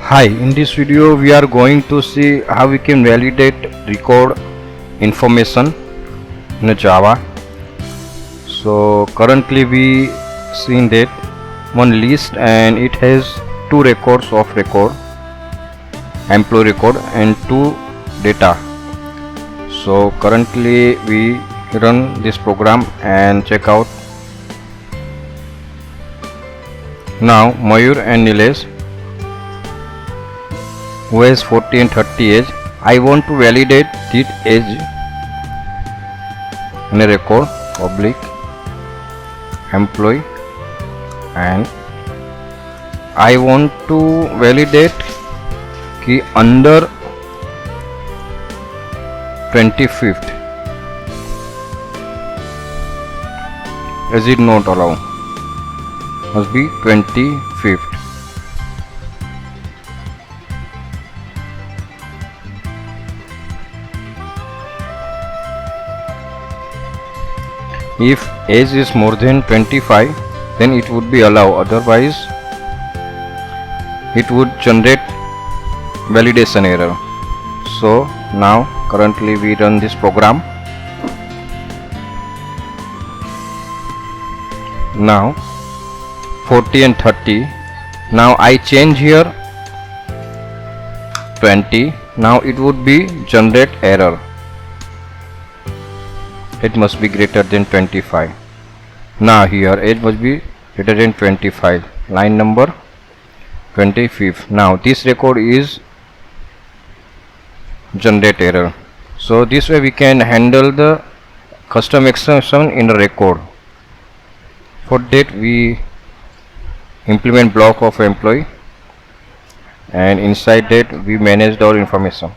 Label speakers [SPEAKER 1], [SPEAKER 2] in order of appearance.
[SPEAKER 1] Hi, in this video we are going to see how we can validate record information in Java. So currently we seen that one list and it has two records of record, employee record and two data. So currently we run this program and check out. Now Mayur and Nilesh, who has 40 and 30 age, I want to validate this age in a record public employee, and I want to validate कि under 25th is it not allowed, must be 25th. If age is more than 25, then it would be allowed, otherwise it would generate validation error. So now currently we run this program. Now 40 and 30, now I change here 20, now it would be generate error. It must be greater than 25. Now here age must be greater than 25, line number 25. Now this record is generate error. So this way we can handle the custom exception in a record. For that we implement block of employee, and inside that we manage our information.